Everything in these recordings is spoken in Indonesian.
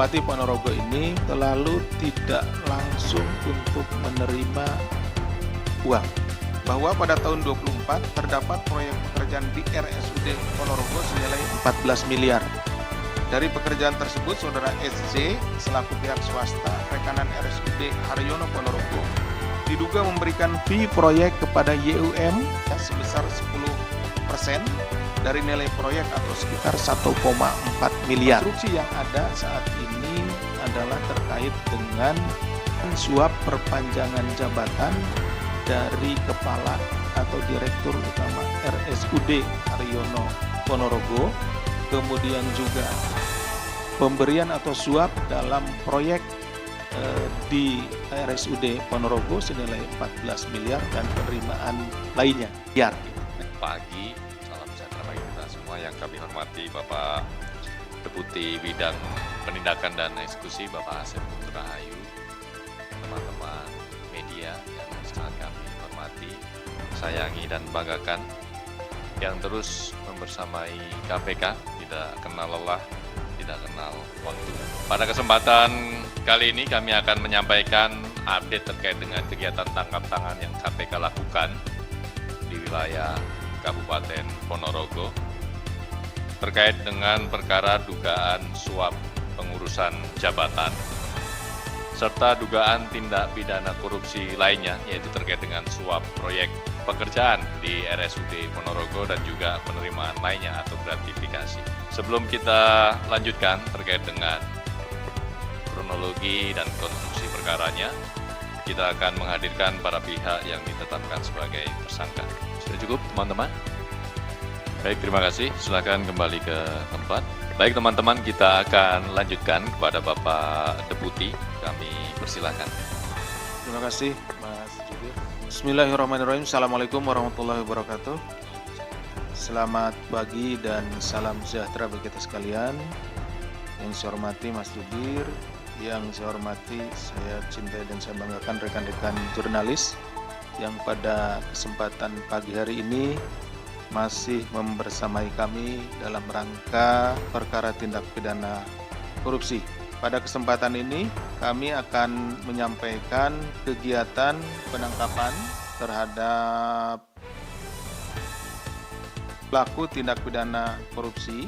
Bupati Ponorogo ini selalu tidak langsung untuk menerima uang. Bahwa pada tahun 24 terdapat proyek pekerjaan di RSUD Ponorogo senilai 14 miliar. Dari pekerjaan tersebut, Saudara SC selaku pihak swasta rekanan RSUD Haryono Ponorogo diduga memberikan fee proyek kepada YUM sebesar 10% dari nilai proyek atau sekitar 1,4 miliar. Konstruksi yang ada saat ini adalah terkait dengan suap perpanjangan jabatan dari Kepala atau Direktur Utama RSUD Haryono Ponorogo, kemudian juga pemberian atau suap dalam proyek di RSUD Ponorogo senilai 14 miliar dan penerimaan lainnya. Pagi, salam sejahtera bagi kita semua yang kami hormati Bapak Deputi Bidang Penindakan dan Eksekusi Bapak Asep Rahayu, teman-teman media yang sangat kami hormati, sayangi dan banggakan, yang terus membersamai KPK, tidak kenal lelah, tidak kenal waktu. Pada kesempatan kali ini kami akan menyampaikan update terkait dengan kegiatan tangkap tangan yang KPK lakukan di wilayah Kabupaten Ponorogo terkait dengan perkara dugaan suap pengurusan jabatan serta dugaan tindak pidana korupsi lainnya, yaitu terkait dengan suap proyek pekerjaan di RSUD Ponorogo dan juga penerimaan lainnya atau gratifikasi. Sebelum kita lanjutkan terkait dengan kronologi dan konstruksi perkaranya, kita akan menghadirkan para pihak yang ditetapkan sebagai tersangka. Sudah cukup, teman-teman? Baik, terima kasih. Silakan kembali ke tempat. Baik, teman-teman, kita akan lanjutkan kepada Bapak Deputi. Kami persilakan. Terima kasih, Mas Jubir. Bismillahirrahmanirrahim. Assalamualaikum warahmatullahi wabarakatuh. Selamat pagi dan salam sejahtera bagi kita sekalian. Yang saya hormati Mas Jubir, yang saya hormati, saya cintai dan saya banggakan rekan-rekan jurnalis yang pada kesempatan pagi hari ini masih membersamai kami dalam rangka perkara tindak pidana korupsi. Pada kesempatan ini kami akan menyampaikan kegiatan penangkapan terhadap pelaku tindak pidana korupsi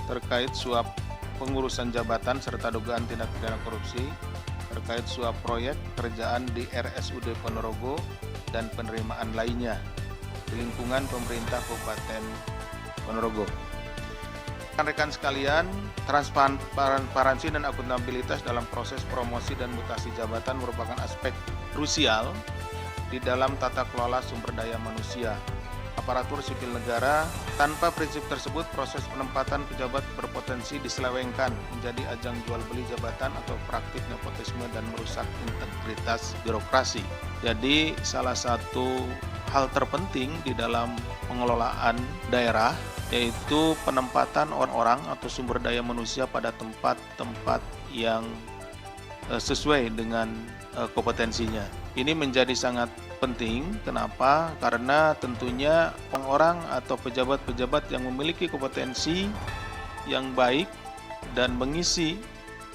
terkait suap pengurusan jabatan serta dugaan tindak pidana korupsi terkait suap proyek kerjaan di RSUD Ponorogo dan penerimaan lainnya di lingkungan pemerintah Kabupaten Ponorogo. Rekan-rekan sekalian, transparansi dan akuntabilitas dalam proses promosi dan mutasi jabatan merupakan aspek krusial di dalam tata kelola sumber daya manusia aparatur sipil negara. Tanpa prinsip tersebut, proses penempatan pejabat berpotensi diselewengkan menjadi ajang jual beli jabatan atau praktik nepotisme dan merusak integritas birokrasi. Jadi salah satu hal terpenting di dalam pengelolaan daerah yaitu penempatan orang-orang atau sumber daya manusia pada tempat-tempat yang sesuai dengan kompetensinya. Ini menjadi sangat penting. Kenapa? Karena tentunya orang-orang atau pejabat-pejabat yang memiliki kompetensi yang baik dan mengisi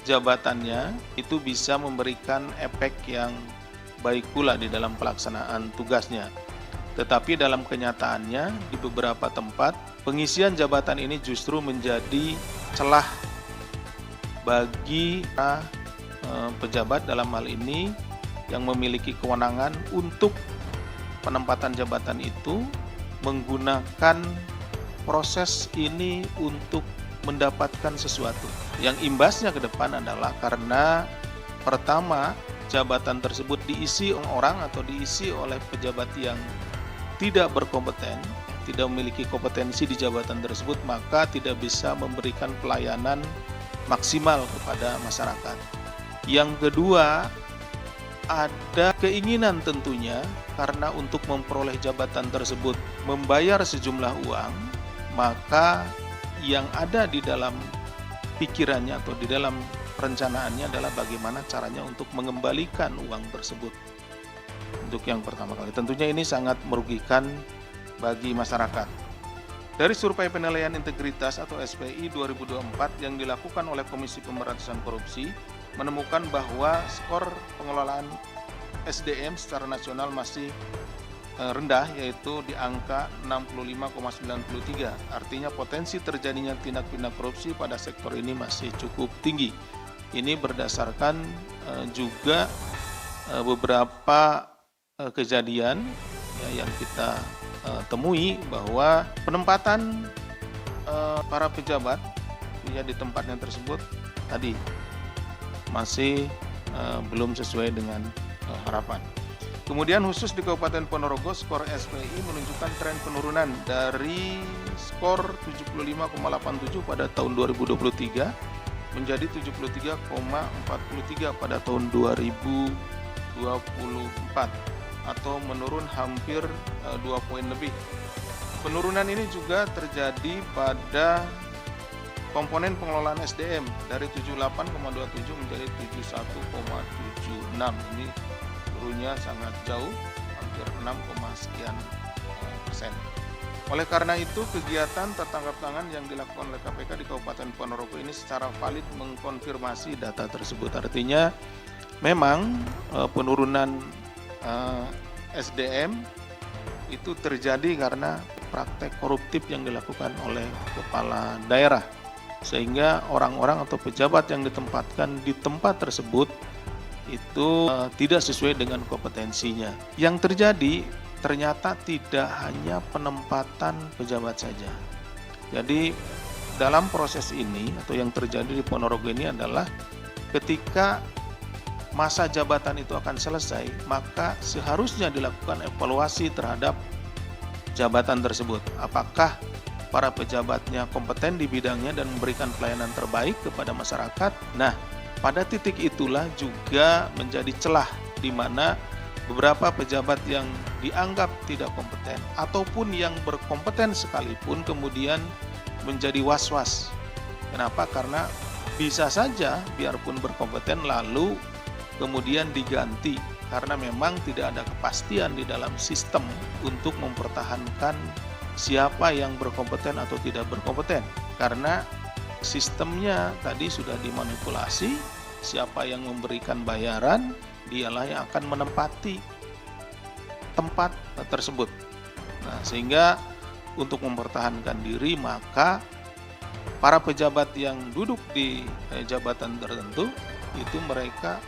jabatannya itu bisa memberikan efek yang baik pula di dalam pelaksanaan tugasnya. Tetapi dalam kenyataannya di beberapa tempat pengisian jabatan ini justru menjadi celah bagi pejabat dalam hal ini yang memiliki kewenangan untuk penempatan jabatan itu menggunakan proses ini untuk mendapatkan sesuatu. Yang imbasnya ke depan adalah karena pertama jabatan tersebut diisi orang atau diisi oleh pejabat yang tidak berkompeten, tidak memiliki kompetensi di jabatan tersebut, maka tidak bisa memberikan pelayanan maksimal kepada masyarakat. Yang kedua, ada keinginan tentunya karena untuk memperoleh jabatan tersebut membayar sejumlah uang, maka yang ada di dalam pikirannya atau di dalam perencanaannya adalah bagaimana caranya untuk mengembalikan uang tersebut. Untuk yang pertama kali, tentunya ini sangat merugikan bagi masyarakat. Dari survei penilaian integritas atau SPI 2024 yang dilakukan oleh Komisi Pemberantasan Korupsi, menemukan bahwa skor pengelolaan SDM secara nasional masih rendah, yaitu di angka 65,93. Artinya potensi terjadinya tindak pidana korupsi pada sektor ini masih cukup tinggi. Ini berdasarkan juga beberapa kejadian yang kita temui, bahwa penempatan para pejabat di tempatnya tersebut tadi masih belum sesuai dengan harapan. Kemudian khusus di Kabupaten Ponorogo, skor SPI menunjukkan tren penurunan dari skor 75,87 pada tahun 2023 menjadi 73,43 pada tahun 2024, atau menurun hampir 2 poin lebih. Penurunan ini juga terjadi pada komponen pengelolaan SDM dari 78,27 menjadi 71,76. Ini turunnya sangat jauh, hampir 6,sekian%. Oleh karena itu, kegiatan tertangkap tangan yang dilakukan oleh KPK di Kabupaten Ponorogo ini secara valid mengkonfirmasi data tersebut. Artinya memang penurunan SDM itu terjadi karena praktek koruptif yang dilakukan oleh kepala daerah, sehingga orang-orang atau pejabat yang ditempatkan di tempat tersebut itu tidak sesuai dengan kompetensinya. Yang terjadi ternyata tidak hanya penempatan pejabat saja. Jadi dalam proses ini atau yang terjadi di Ponorogo ini adalah ketika masa jabatan itu akan selesai, maka seharusnya dilakukan evaluasi terhadap jabatan tersebut. Apakah para pejabatnya kompeten di bidangnya dan memberikan pelayanan terbaik kepada masyarakat? Nah, pada titik itulah juga menjadi celah di mana beberapa pejabat yang dianggap tidak kompeten ataupun yang berkompeten sekalipun kemudian menjadi was-was. Kenapa? Karena bisa saja biarpun berkompeten lalu kemudian diganti karena memang tidak ada kepastian di dalam sistem untuk mempertahankan siapa yang berkompeten atau tidak berkompeten. Karena sistemnya tadi sudah dimanipulasi, siapa yang memberikan bayaran dialah yang akan menempati tempat tersebut. Nah, sehingga untuk mempertahankan diri maka para pejabat yang duduk di jabatan tertentu itu mereka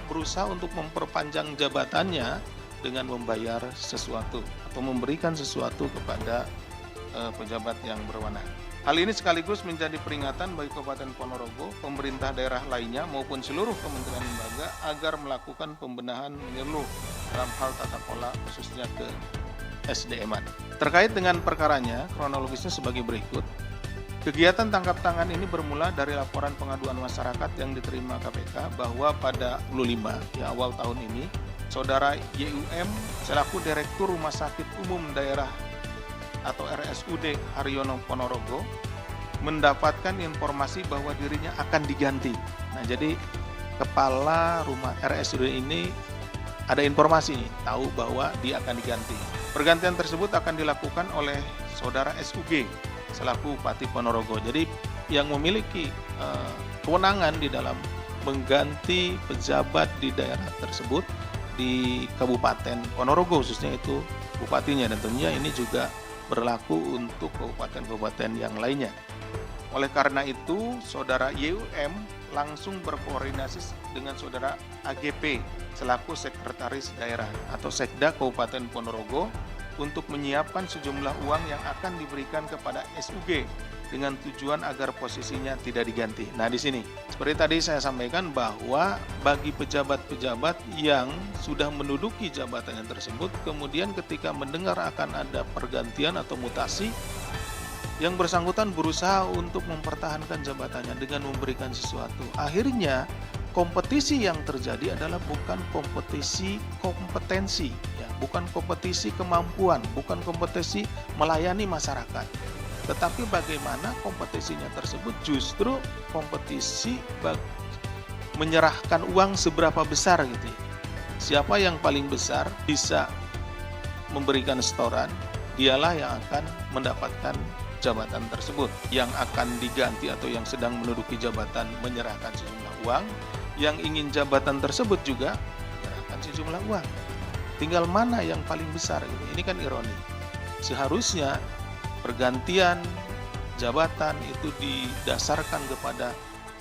berusaha untuk memperpanjang jabatannya dengan membayar sesuatu atau memberikan sesuatu kepada pejabat yang berwenang. Hal ini sekaligus menjadi peringatan bagi Kabupaten Ponorogo, pemerintah daerah lainnya maupun seluruh kementerian lembaga agar melakukan pembenahan menyeluruh dalam hal tata kelola khususnya ke SDM-an. Terkait dengan perkaranya, kronologisnya sebagai berikut. Kegiatan tangkap tangan ini bermula dari laporan pengaduan masyarakat yang diterima KPK bahwa pada 25 awal tahun ini, Saudara YUM selaku Direktur Rumah Sakit Umum Daerah atau RSUD Haryono Ponorogo mendapatkan informasi bahwa dirinya akan diganti. Nah, jadi kepala rumah RSUD ini ada informasi nih, tahu bahwa dia akan diganti. Pergantian tersebut akan dilakukan oleh Saudara SUG selaku Bupati Ponorogo. Jadi yang memiliki kewenangan di dalam mengganti pejabat di daerah tersebut di Kabupaten Ponorogo khususnya itu bupatinya, dan tentunya ini juga berlaku untuk kabupaten-kabupaten yang lainnya. Oleh karena itu, Saudara YUM langsung berkoordinasi dengan Saudara AGP selaku Sekretaris Daerah atau Sekda Kabupaten Ponorogo untuk menyiapkan sejumlah uang yang akan diberikan kepada SUG dengan tujuan agar posisinya tidak diganti. Nah, di sini seperti tadi saya sampaikan bahwa bagi pejabat-pejabat yang sudah menduduki jabatannya tersebut, kemudian ketika mendengar akan ada pergantian atau mutasi, yang bersangkutan berusaha untuk mempertahankan jabatannya dengan memberikan sesuatu. Akhirnya kompetisi yang terjadi adalah bukan kompetisi kompetensi, ya, bukan kompetisi kemampuan, bukan kompetisi melayani masyarakat. Tetapi bagaimana kompetisinya tersebut justru kompetisi menyerahkan uang seberapa besar gitu ya. Siapa yang paling besar bisa memberikan setoran, dialah yang akan mendapatkan jabatan tersebut. Yang akan diganti atau yang sedang menduduki jabatan menyerahkan sejumlah uang, yang ingin jabatan tersebut juga menyerahkan sejumlah uang. Tinggal mana yang paling besar gitu. Ini kan ironi. Seharusnya pergantian jabatan itu didasarkan kepada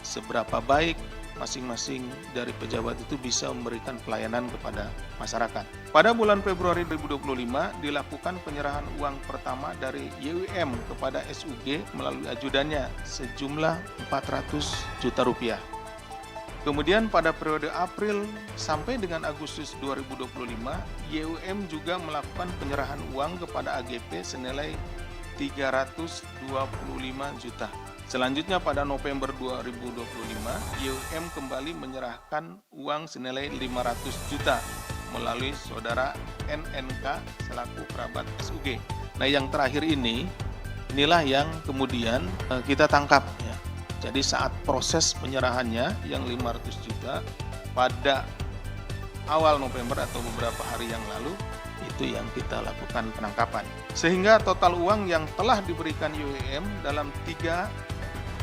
seberapa baik masing-masing dari pejabat itu bisa memberikan pelayanan kepada masyarakat. Pada bulan Februari 2025 dilakukan penyerahan uang pertama dari YUM kepada SUG melalui ajudannya sejumlah 400 juta rupiah. Kemudian pada periode April sampai dengan Agustus 2025, YUM juga melakukan penyerahan uang kepada AGP senilai 325 juta. Selanjutnya pada November 2025, YUM kembali menyerahkan uang senilai 500 juta melalui saudara NNK selaku kerabat SUG. Nah, yang terakhir inilah yang kemudian kita tangkap ya. Jadi saat proses penyerahannya yang 500 juta pada awal November atau beberapa hari yang lalu, itu yang kita lakukan penangkapan. Sehingga total uang yang telah diberikan YUM dalam 3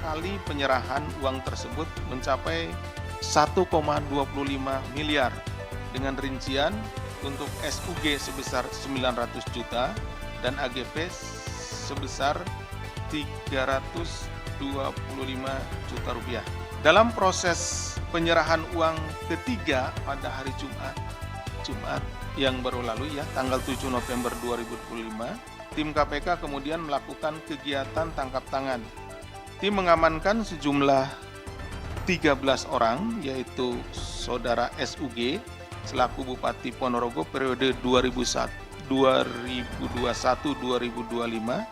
kali penyerahan uang tersebut mencapai 1,25 miliar dengan rincian untuk SUG sebesar 900 juta dan AGP sebesar 325 juta rupiah. Dalam proses penyerahan uang ketiga pada hari Jumat yang baru lalu ya, tanggal 7 November 2025, tim KPK kemudian melakukan kegiatan tangkap tangan. Tim mengamankan sejumlah 13 orang, yaitu saudara SUG selaku Bupati Ponorogo periode 2021-2025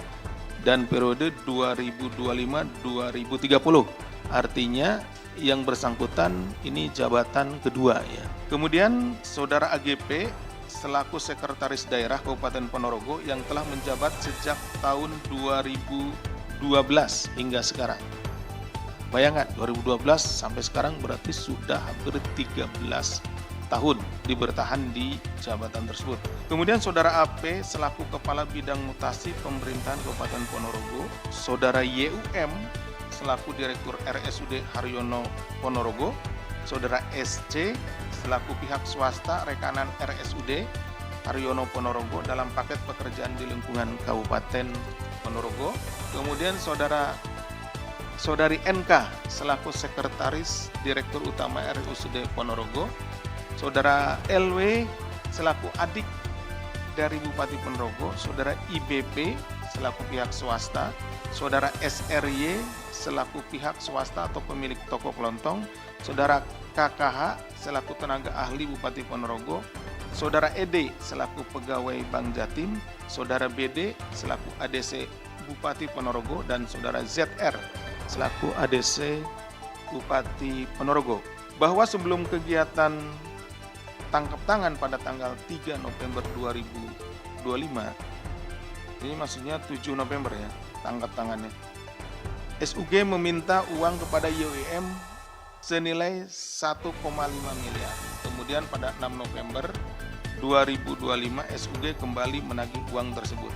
dan periode 2025-2030. Artinya yang bersangkutan ini jabatan kedua ya. Kemudian saudara AGP selaku Sekretaris Daerah Kabupaten Ponorogo yang telah menjabat sejak tahun 2012 hingga sekarang. Bayangkan 2012 sampai sekarang berarti sudah hampir 13 tahun bertahan di jabatan tersebut. Kemudian saudara AP selaku Kepala Bidang Mutasi Pemerintahan Kabupaten Ponorogo, saudara YUM selaku Direktur RSUD Haryono Ponorogo, saudara SC selaku pihak swasta rekanan RSUD Haryono Ponorogo dalam paket pekerjaan di lingkungan Kabupaten Ponorogo. Kemudian saudari NK selaku Sekretaris Direktur Utama RSUD Ponorogo, saudara LW selaku adik dari Bupati Ponorogo, saudara IBP selaku pihak swasta, saudara SRY selaku pihak swasta atau pemilik toko kelontong, saudara KKH selaku tenaga ahli Bupati Ponorogo, saudara ED selaku pegawai Bank Jatim, saudara BD selaku ADC Bupati Ponorogo, dan saudara ZR selaku ADC Bupati Ponorogo. Bahwa sebelum kegiatan tangkap tangan pada tanggal 3 November 2025, ini maksudnya 7 November ya tangkap tangannya, SUG meminta uang kepada YUM senilai 1,5 miliar. Kemudian pada 6 November 2025 SUG kembali menagih uang tersebut.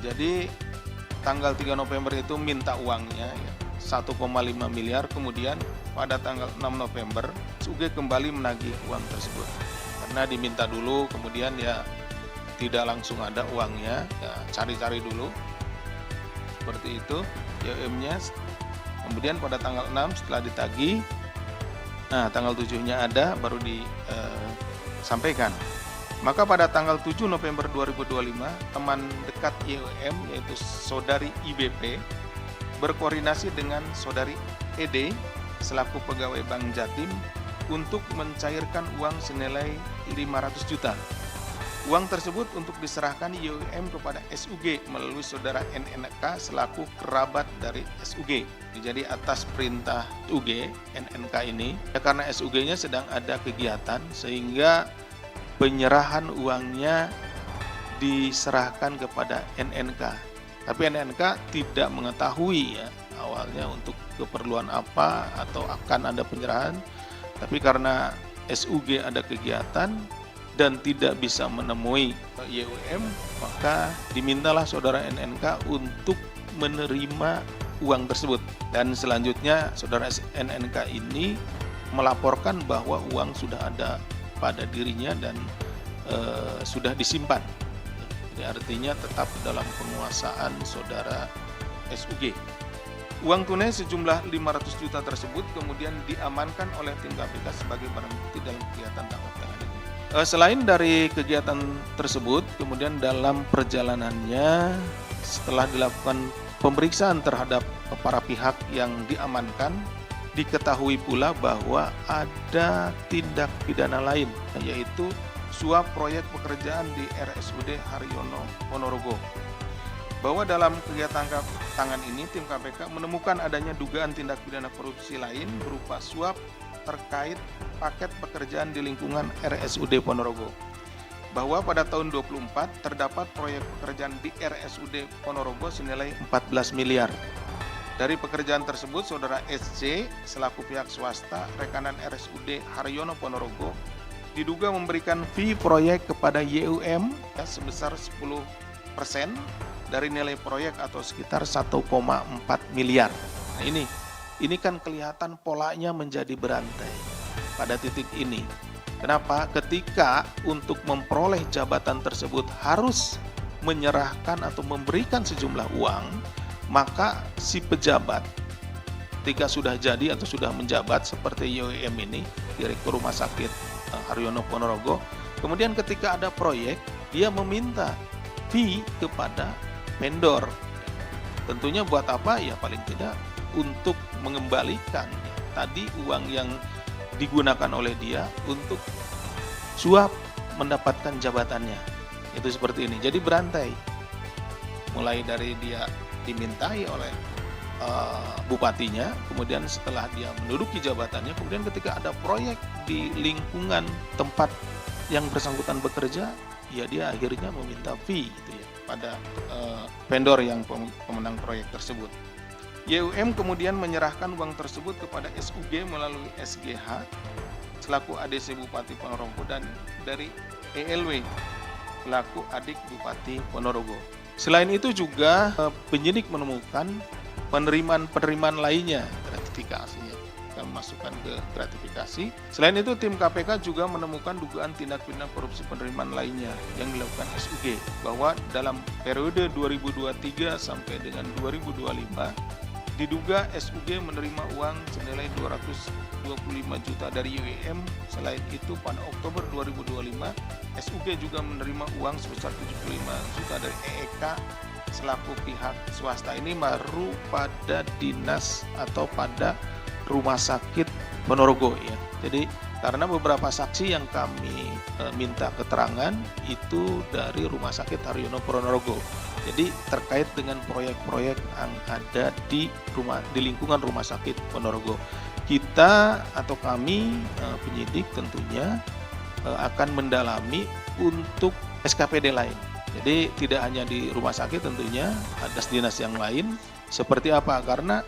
Jadi tanggal 3 November itu minta uangnya ya, 1,5 miliar. Kemudian pada tanggal 6 November SUG kembali menagih uang tersebut. Karena diminta dulu, kemudian ya tidak langsung ada uangnya, ya cari-cari dulu. Seperti itu YUM-nya. Kemudian pada tanggal 6 setelah ditagih, nah tanggal 7-nya ada baru disampaikan. Maka pada tanggal 7 November 2025 teman dekat YUM yaitu saudari IBP berkoordinasi dengan saudari ED selaku pegawai Bank Jatim untuk mencairkan uang senilai 500 juta. Uang tersebut untuk diserahkan YUM kepada SUG melalui saudara NNK selaku kerabat dari SUG. Jadi atas perintah SUG, NNK ini, ya karena SUG-nya sedang ada kegiatan sehingga penyerahan uangnya diserahkan kepada NNK. Tapi NNK tidak mengetahui ya awalnya untuk keperluan apa atau akan ada penyerahan. Tapi karena SUG ada kegiatan, dan tidak bisa menemui YUM, maka dimintalah saudara NNK untuk menerima uang tersebut. Dan selanjutnya saudara NNK ini melaporkan bahwa uang sudah ada pada dirinya dan sudah disimpan. Jadi artinya tetap dalam penguasaan saudara SUG. Uang tunai sejumlah 500 juta tersebut kemudian diamankan oleh tim KPK sebagai barang bukti dalam kegiatan tangkap tangan ini. Selain dari kegiatan tersebut, kemudian dalam perjalanannya setelah dilakukan pemeriksaan terhadap para pihak yang diamankan, diketahui pula bahwa ada tindak pidana lain, yaitu suap proyek pekerjaan di RSUD Haryono Ponorogo. Bahwa dalam kegiatan tangkap tangan ini, tim KPK menemukan adanya dugaan tindak pidana korupsi lain berupa suap terkait paket pekerjaan di lingkungan RSUD Ponorogo. Bahwa pada tahun 24 terdapat proyek pekerjaan di RSUD Ponorogo senilai 14 miliar. Dari pekerjaan tersebut, saudara SC selaku pihak swasta rekanan RSUD Haryono Ponorogo diduga memberikan fee proyek kepada YUM sebesar 10% dari nilai proyek atau sekitar 1,4 miliar. Nah ini kan kelihatan polanya menjadi berantai pada titik ini. Kenapa? Ketika untuk memperoleh jabatan tersebut harus menyerahkan atau memberikan sejumlah uang, maka si pejabat ketika sudah jadi atau sudah menjabat seperti YUM ini, Direktur Rumah Sakit Haryono Ponorogo, kemudian ketika ada proyek, dia meminta fee kepada vendor. Tentunya buat apa? Ya paling tidak untuk mengembalikan tadi uang yang digunakan oleh dia untuk suap mendapatkan jabatannya. Itu seperti ini. Jadi berantai. Mulai dari dia dimintai oleh bupatinya, kemudian setelah dia menduduki jabatannya, kemudian ketika ada proyek di lingkungan tempat yang bersangkutan bekerja, ya dia akhirnya meminta fee gitu ya pada vendor yang pemenang proyek tersebut. YUM kemudian menyerahkan uang tersebut kepada SUG melalui SGH selaku ADC Bupati Ponorogo dan dari ELW selaku adik Bupati Ponorogo. Selain itu juga penyidik menemukan penerimaan lainnya, gratifikasinya. Kita masukkan ke gratifikasi. Selain itu tim KPK juga menemukan dugaan tindak pidana korupsi penerimaan lainnya yang dilakukan SUG, bahwa dalam periode 2023 sampai dengan 2025 diduga SUG menerima uang senilai 225 juta dari YUM. Selain itu pada Oktober 2025 SUG juga menerima uang sebesar 75 juta dari EEK selaku pihak swasta. Ini baru pada dinas atau pada Rumah Sakit Ponorogo ya. Jadi karena beberapa saksi yang kami minta keterangan itu dari Rumah Sakit Haryono Ponorogo. Jadi terkait dengan proyek-proyek yang ada di lingkungan Rumah Sakit Ponorogo. Kita atau kami penyidik tentunya akan mendalami untuk SKPD lain. Jadi tidak hanya di rumah sakit, tentunya ada dinas yang lain. Seperti apa? Karena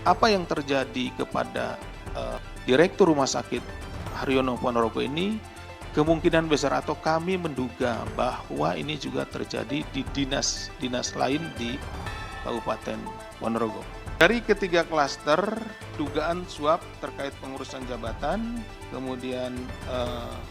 apa yang terjadi kepada Direktur Rumah Sakit Haryono Ponorogo ini kemungkinan besar atau kami menduga bahwa ini juga terjadi di dinas lain di Kabupaten Ponorogo. Dari ketiga klaster dugaan suap terkait pengurusan jabatan, kemudian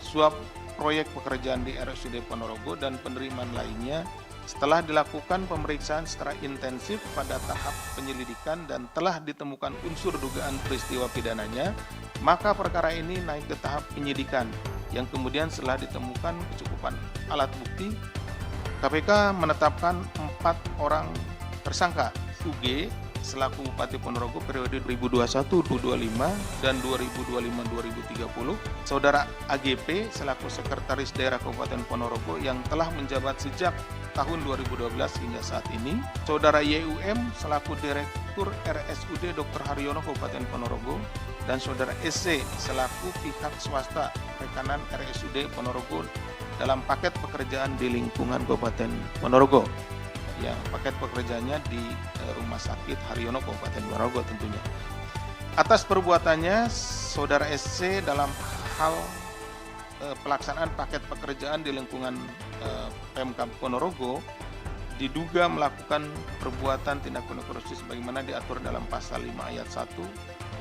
suap proyek pekerjaan di RSUD Ponorogo dan penerimaan lainnya, setelah dilakukan pemeriksaan secara intensif pada tahap penyelidikan dan telah ditemukan unsur dugaan peristiwa pidananya, maka perkara ini naik ke tahap penyidikan yang kemudian setelah ditemukan kecukupan alat bukti, KPK menetapkan 4 orang tersangka. UG selaku Bupati Ponorogo periode 2021-2025 dan 2025-2030, saudara AGP selaku Sekretaris Daerah Kabupaten Ponorogo yang telah menjabat sejak tahun 2012 hingga saat ini, saudara YUM selaku Direktur RSUD Dr. Haryono Kabupaten Ponorogo, dan saudara SC selaku pihak swasta rekanan RSUD Ponorogo dalam paket pekerjaan di lingkungan Kabupaten Ponorogo. Ya, paket pekerjaannya di Rumah Sakit Haryono Kabupaten Ponorogo tentunya. Atas perbuatannya, saudara SC dalam hal pelaksanaan paket pekerjaan di lingkungan Pemkab Ponorogo diduga melakukan perbuatan tindak pidana korupsi sebagaimana diatur dalam pasal 5 ayat 1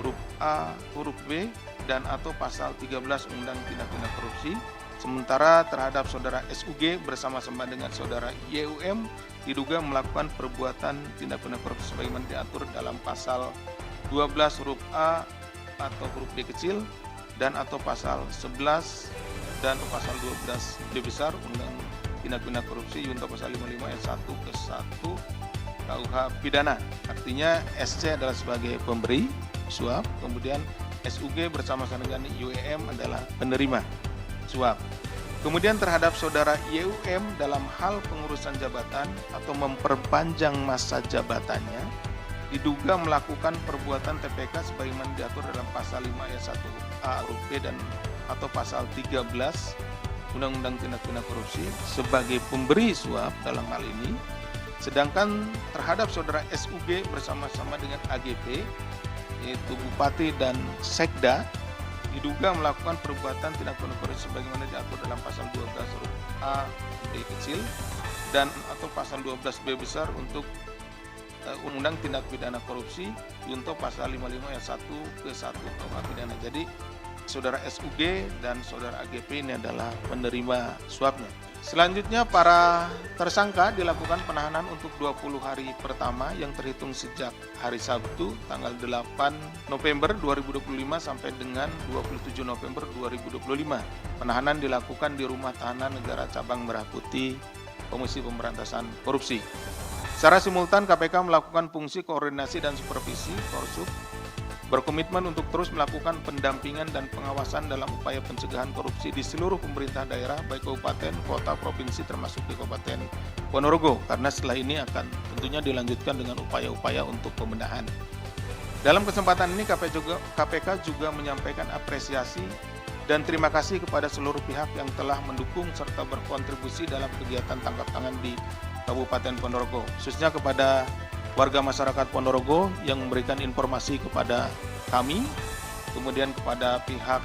huruf A, huruf B dan atau pasal 13 Undang Tindak Pidana Korupsi. Sementara terhadap saudara SUG bersama-sama dengan saudara YUM diduga melakukan perbuatan tindak pidana korupsi sebagaimana diatur dalam pasal 12 huruf A atau huruf D kecil dan atau pasal 11 dan pasal 12 D besar Undang Tindak Pidana Korupsi junto pasal 55 ayat 1 ke 1 KUH pidana. Artinya SC adalah sebagai pemberi suap, kemudian SUG bersama-sama dengan YUM adalah penerima suap. Kemudian terhadap saudara YUM dalam hal pengurusan jabatan atau memperpanjang masa jabatannya diduga melakukan perbuatan TPK sebagaimana diatur dalam pasal 5 ayat 1A huruf B dan atau pasal 13 Undang-Undang Tindak Pidana Korupsi sebagai pemberi suap dalam hal ini. Sedangkan terhadap saudara SUG bersama-sama dengan AGP yaitu Bupati dan Sekda diduga melakukan perbuatan tindak pidana korupsi sebagaimana diatur dalam pasal 12 huruf A B kecil dan atau pasal 12 B besar untuk Undang Tindak Pidana Korupsi junto pasal 55 ayat 1 ke 1 KUH pidana. Jadi saudara SUG dan saudara AGP ini adalah penerima suapnya. Selanjutnya para tersangka dilakukan penahanan untuk 20 hari pertama yang terhitung sejak hari Sabtu tanggal 8 November 2025 sampai dengan 27 November 2025. Penahanan dilakukan di Rumah Tahanan Negara Cabang Merah Putih Komisi Pemberantasan Korupsi. Secara simultan KPK melakukan fungsi koordinasi dan supervisi Korsup berkomitmen untuk terus melakukan pendampingan dan pengawasan dalam upaya pencegahan korupsi di seluruh pemerintah daerah, baik kabupaten, kota, provinsi, termasuk di Kabupaten Ponorogo, karena setelah ini akan tentunya dilanjutkan dengan upaya-upaya untuk pembenahan. Dalam kesempatan ini KPK juga menyampaikan apresiasi dan terima kasih kepada seluruh pihak yang telah mendukung serta berkontribusi dalam kegiatan tangkap tangan di Kabupaten Ponorogo, khususnya kepada warga masyarakat Ponorogo yang memberikan informasi kepada kami, kemudian kepada pihak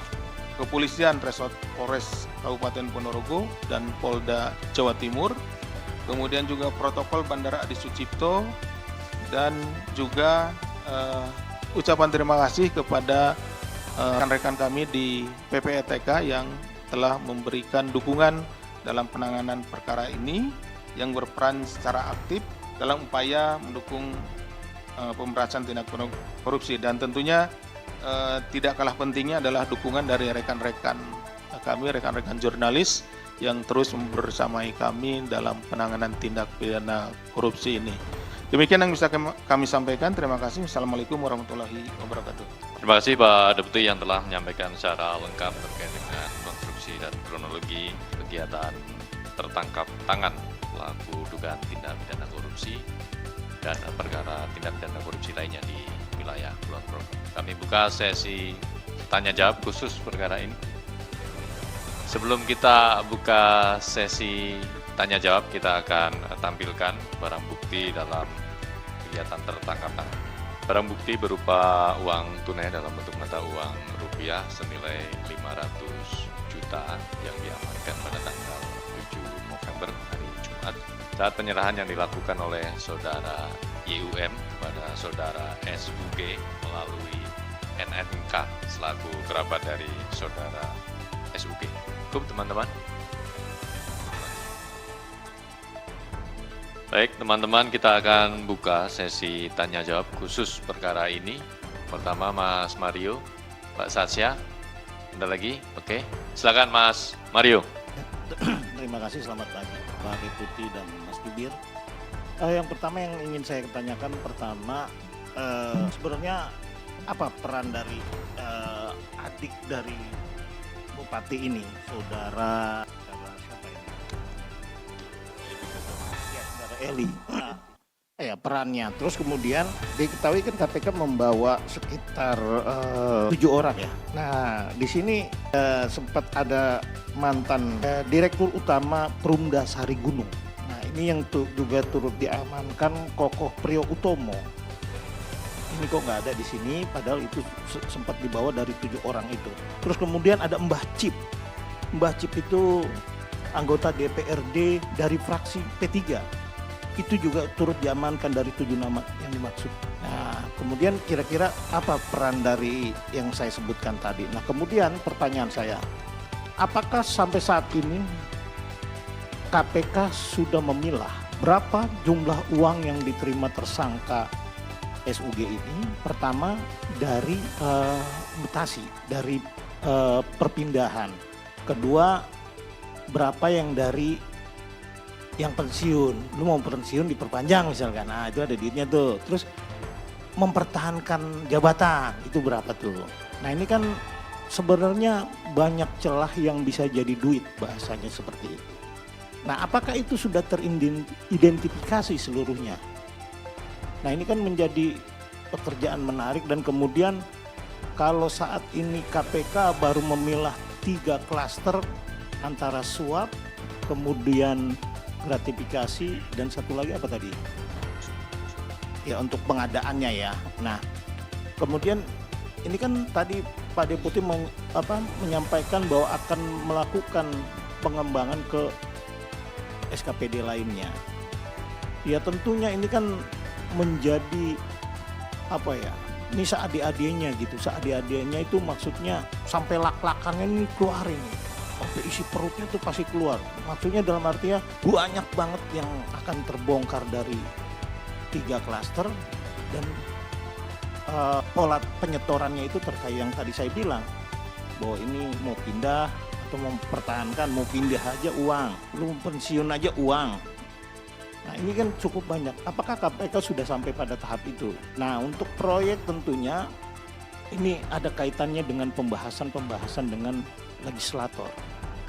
kepolisian Resort Polres Kabupaten Ponorogo dan Polda Jawa Timur, kemudian juga protokol Bandara Adi Sucipto, dan juga ucapan terima kasih kepada rekan-rekan kami di PPETK yang telah memberikan dukungan dalam penanganan perkara ini, yang berperan secara aktif dalam upaya mendukung pemberantasan tindak pidana korupsi. Dan tentunya tidak kalah pentingnya adalah dukungan dari rekan-rekan kami, rekan-rekan jurnalis yang terus membersamai kami dalam penanganan tindak pidana korupsi ini. Demikian yang bisa kami sampaikan. Terima kasih. Assalamualaikum warahmatullahi wabarakatuh. Terima kasih Pak Deputi yang telah menyampaikan secara lengkap terkait dengan konstruksi dan kronologi kegiatan tertangkap tangan pelaku dugaan tindak pidana korupsi dan perkara tindak pidana korupsi lainnya di wilayah Kulon Progo. Kami buka sesi tanya jawab khusus perkara ini. Sebelum kita buka sesi tanya jawab, kita akan tampilkan barang bukti dalam kegiatan tertangkap tangan. Barang bukti berupa uang tunai dalam bentuk mata uang rupiah senilai 500 juta yang diamankan pada tanggal 7 November hari Jumat. Saat penyerahan yang dilakukan oleh saudara YUM kepada saudara SUG melalui NNK selaku kerabat dari saudara SUG. Cukup teman-teman. Baik teman-teman, kita akan buka sesi tanya jawab khusus perkara ini. Pertama Mas Mario, Mbak Sasya, ada lagi? Oke, silakan Mas Mario. Terima kasih, selamat pagi Pak Deputi dan Mas Jubir. Yang pertama yang ingin saya tanyakan sebenarnya apa peran dari adik dari Bupati ini, saudara siapa ini? Ya, saudara Eli. Ya perannya. Terus kemudian diketahui kan KPK membawa sekitar 7 orang ya. Nah di sini sempat ada mantan Direktur Utama Perumda Sari Gunung. Nah ini yang juga turut diamankan Kokoh Priyo Utomo. Ini kok nggak ada di sini, padahal itu sempat dibawa dari 7 orang itu. Terus kemudian ada Mbah Cip. Mbah Cip itu anggota DPRD dari fraksi P3. Itu juga turut diamankan dari 7 nama yang dimaksud. Nah, kemudian kira-kira apa peran dari yang saya sebutkan tadi? Nah, kemudian pertanyaan saya, apakah sampai saat ini KPK sudah memilah berapa jumlah uang yang diterima tersangka SUG ini? Pertama dari mutasi, dari perpindahan. Kedua, berapa yang dari yang pensiun, lu mau pensiun diperpanjang misalkan, nah itu ada duitnya tuh. Terus mempertahankan jabatan, itu berapa tuh. Nah ini kan sebenarnya banyak celah yang bisa jadi duit, bahasanya seperti itu. Nah apakah itu sudah teridentifikasi seluruhnya? Nah ini kan menjadi pekerjaan menarik, dan kemudian kalau saat ini KPK baru memilah 3 klaster antara suap, kemudian gratifikasi, dan satu lagi apa tadi? Ya untuk pengadaannya ya. Nah kemudian ini kan tadi Pak Deputi menyampaikan bahwa akan melakukan pengembangan ke SKPD lainnya. Ya tentunya ini kan menjadi apa ya? Ini seadil-adilnya gitu. Seadil-adilnya itu maksudnya sampai lak-lakannya ini keluar ini. Sampai isi perutnya tuh pasti keluar. Maksudnya dalam artinya banyak banget yang akan terbongkar dari 3 klaster, dan pola penyetorannya itu terkait yang tadi saya bilang bahwa ini mau pindah atau mempertahankan, mau pindah aja uang, lu pensiun aja uang. Nah ini kan cukup banyak. Apakah KPK sudah sampai pada tahap itu? Nah untuk proyek tentunya ini ada kaitannya dengan pembahasan dengan legislator.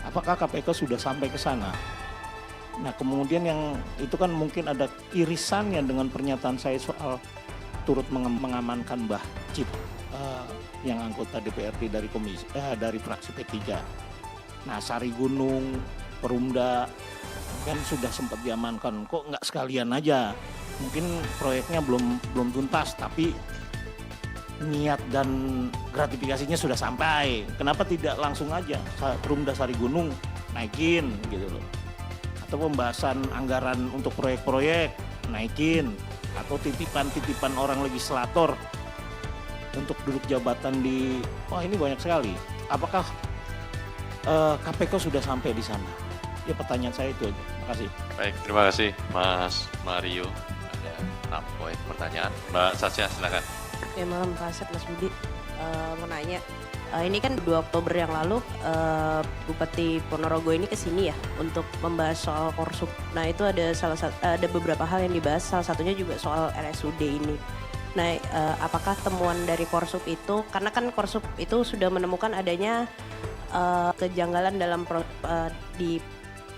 Apakah KPK sudah sampai ke sana? Nah kemudian yang itu kan mungkin ada irisannya dengan pernyataan saya soal turut mengamankan Mbah Cip yang anggota DPRD dari fraksi P3. Nah Sari Gunung, Perumda kan sudah sempat diamankan. Kok nggak sekalian aja? Mungkin proyeknya belum tuntas, tapi niat dan gratifikasinya sudah sampai. Kenapa tidak langsung aja Perumda Sari Gunung naikin gitu loh? Atau pembahasan anggaran untuk proyek-proyek naikin, atau titipan-titipan orang legislator untuk duduk jabatan di, wah ini banyak sekali. Apakah KPK sudah sampai di sana? Ya pertanyaan saya itu aja. Terima kasih. Baik, terima kasih Mas Mario. Ada 6 poin pertanyaan. Mbak Sasya silakan. Ya malam Pak Asep, Mas Budi, mau nanya, ini kan 2 Oktober yang lalu Bupati Ponorogo ini kesini ya untuk membahas soal Korsup. Nah itu ada beberapa hal yang dibahas, salah satunya juga soal RSUD ini. Nah apakah temuan dari Korsup itu, karena kan Korsup itu sudah menemukan adanya kejanggalan dalam di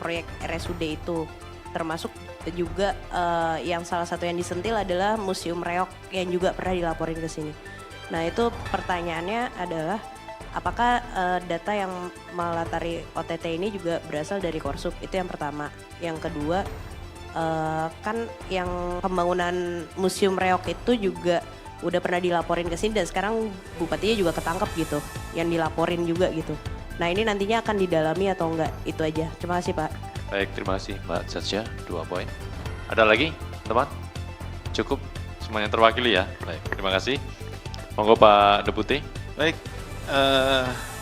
proyek RSUD itu, termasuk juga yang salah satu yang disentil adalah Museum Reok yang juga pernah dilaporin ke sini. Nah itu pertanyaannya adalah apakah data yang melatari OTT ini juga berasal dari Korsup? Itu yang pertama. Yang kedua, kan yang pembangunan Museum Reok itu juga udah pernah dilaporin ke sini, dan sekarang bupatinya juga ketangkep gitu, yang dilaporin juga gitu. Nah ini nantinya akan didalami atau enggak? Itu aja. Terima kasih Pak. Baik, terima kasih Mbak Sasya, 2 poin. Ada lagi teman? Cukup semuanya terwakili ya. Baik, terima kasih. Monggo Pak Deputi. Baik,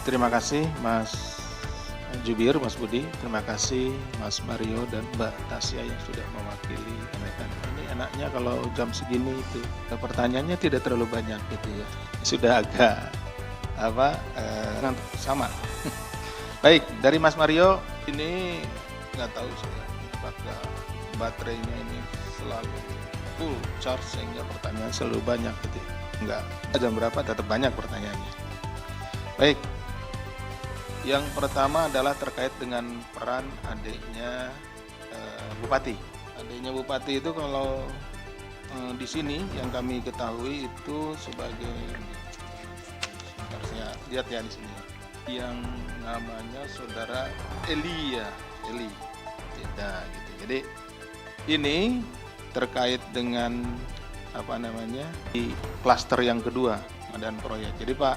terima kasih Mas Jubir, Mas Budi, terima kasih Mas Mario dan Mbak Tasya yang sudah mewakili MFN. Ini enaknya kalau jam segini itu pertanyaannya tidak terlalu banyak gitu ya. Sudah agak sama. Baik, dari Mas Mario ini nggak tahu saya apakah baterainya ini selalu full charge sehingga pertanyaan selalu banyak gitu. Enggak, jam berapa tetap banyak pertanyaannya. Baik, yang pertama adalah terkait dengan peran adiknya Bupati. Adiknya Bupati itu kalau di sini yang kami ketahui itu sebagai, sebentar saya lihat ya di sini, yang namanya saudara Eli ya, Eli, beda gitu. Jadi ini terkait dengan di klaster yang kedua pengadaan proyek. Jadi Pak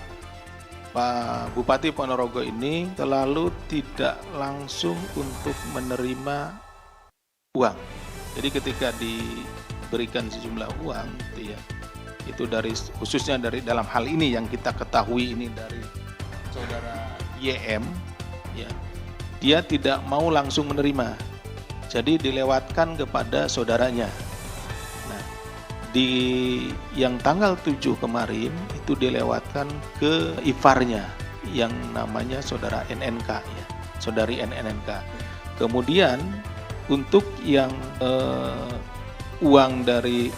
Pak Bupati Ponorogo ini selalu tidak langsung untuk menerima uang. Jadi ketika diberikan sejumlah uang gitu ya, itu dari khususnya dari dalam hal ini yang kita ketahui ini dari saudara YM ya, dia tidak mau langsung menerima. Jadi dilewatkan kepada saudaranya. Nah, di yang tanggal 7 kemarin itu dilewatkan ke iparnya yang namanya saudara NNK ya, saudari NNK. Kemudian untuk yang uang dari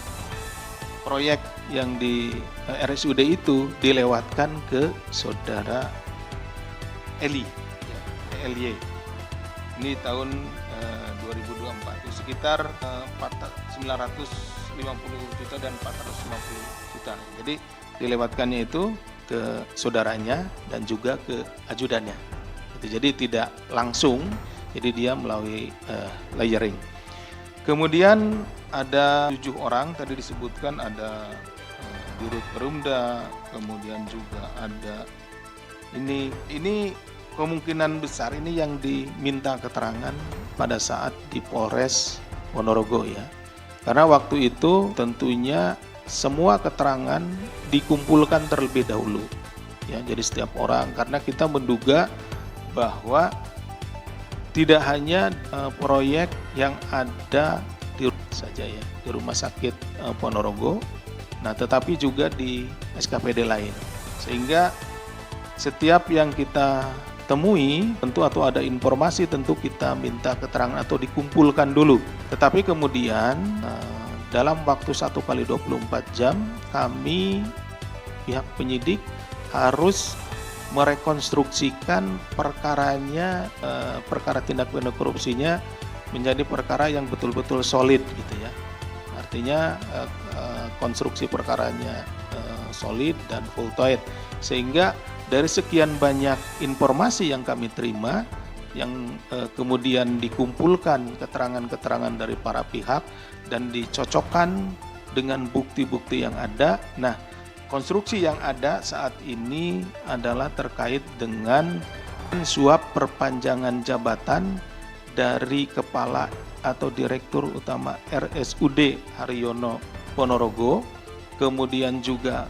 proyek yang di RSUD itu dilewatkan ke saudara Eli, ELY. Ini tahun 2024 itu sekitar 950 juta dan 450 juta. Jadi dilewatkannya itu ke saudaranya dan juga ke ajudannya. Jadi tidak langsung, jadi dia melalui layering. Kemudian ada 7 orang tadi disebutkan, ada Dirut Perumda, kemudian juga ada ini kemungkinan besar ini yang diminta keterangan pada saat di Polres Ponorogo ya. Karena waktu itu tentunya semua keterangan dikumpulkan terlebih dahulu ya. Jadi setiap orang, karena kita menduga bahwa tidak hanya proyek yang ada di saja ya, di Rumah Sakit Ponorogo, nah tetapi juga di SKPD lain. Sehingga setiap yang kita temui tentu atau ada informasi tentu kita minta keterangan atau dikumpulkan dulu. Tetapi kemudian dalam waktu 1x24 jam kami pihak penyidik harus merekonstruksikan perkaranya, perkara tindak pidana korupsinya menjadi perkara yang betul-betul solid gitu ya. Artinya konstruksi perkaranya solid dan full-toed, sehingga dari sekian banyak informasi yang kami terima, yang kemudian dikumpulkan keterangan-keterangan dari para pihak dan dicocokkan dengan bukti-bukti yang ada. Nah, konstruksi yang ada saat ini adalah terkait dengan suap perpanjangan jabatan dari Kepala atau Direktur Utama RSUD Haryono Ponorogo, kemudian juga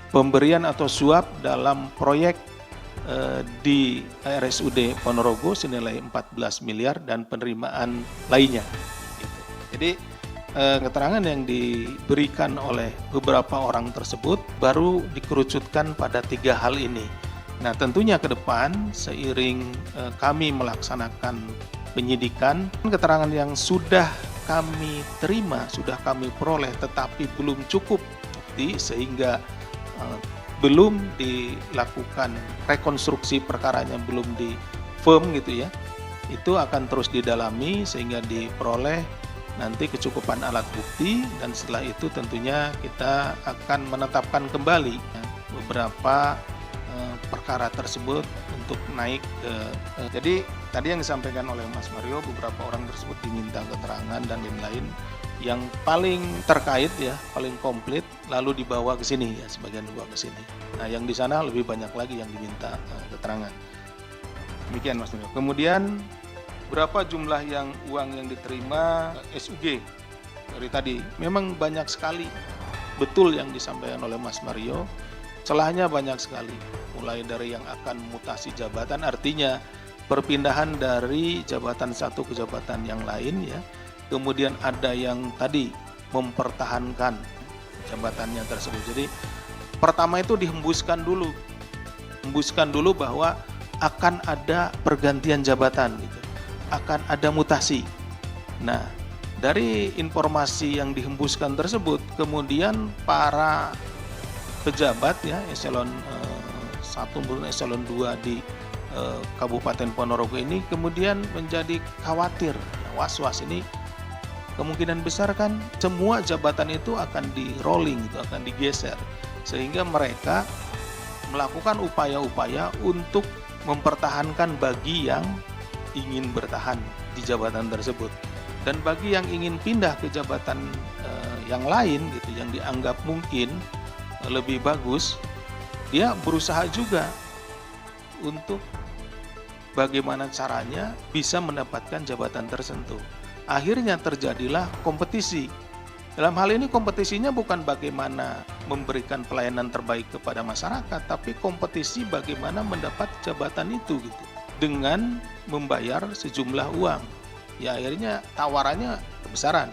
pemberian atau suap dalam proyek di RSUD Ponorogo senilai 14 miliar dan penerimaan lainnya. Jadi keterangan yang diberikan oleh beberapa orang tersebut baru dikerucutkan pada 3 hal ini. Nah, tentunya ke depan seiring kami melaksanakan penyidikan, keterangan yang sudah kami terima, sudah kami peroleh tetapi belum cukup bukti sehingga belum dilakukan rekonstruksi perkaranya, belum di firm gitu ya, itu akan terus didalami sehingga diperoleh nanti kecukupan alat bukti, dan setelah itu tentunya kita akan menetapkan kembali ya, beberapa perkara tersebut untuk naik ke jadi tadi yang disampaikan oleh Mas Mario, beberapa orang tersebut diminta keterangan dan lain-lain yang paling terkait ya, paling komplit, lalu dibawa ke sini ya, sebagian dibawa ke sini. Nah, yang di sana lebih banyak lagi yang diminta keterangan. Demikian Mas Mario. Kemudian berapa jumlah yang uang yang diterima SUG dari tadi? Memang banyak sekali, betul yang disampaikan oleh Mas Mario. Celahnya banyak sekali, mulai dari yang akan mutasi jabatan, artinya perpindahan dari jabatan satu ke jabatan yang lain ya. Kemudian ada yang tadi mempertahankan jabatannya tersebut. Jadi pertama itu dihembuskan dulu bahwa akan ada pergantian jabatan gitu, akan ada mutasi. Nah, dari informasi yang dihembuskan tersebut, kemudian para pejabat ya eselon 1 maupun eselon 2 di Kabupaten Ponorogo ini kemudian menjadi khawatir, ya, was-was ini. Kemungkinan besar kan semua jabatan itu akan di rolling, itu akan digeser, sehingga mereka melakukan upaya-upaya untuk mempertahankan bagi yang ingin bertahan di jabatan tersebut, dan bagi yang ingin pindah ke jabatan yang lain gitu, yang dianggap mungkin lebih bagus, dia berusaha juga untuk bagaimana caranya bisa mendapatkan jabatan tertentu. Akhirnya terjadilah kompetisi. Dalam hal ini kompetisinya bukan bagaimana memberikan pelayanan terbaik kepada masyarakat, tapi kompetisi bagaimana mendapat jabatan itu gitu. Dengan membayar sejumlah uang. Ya akhirnya tawarannya kebesaran.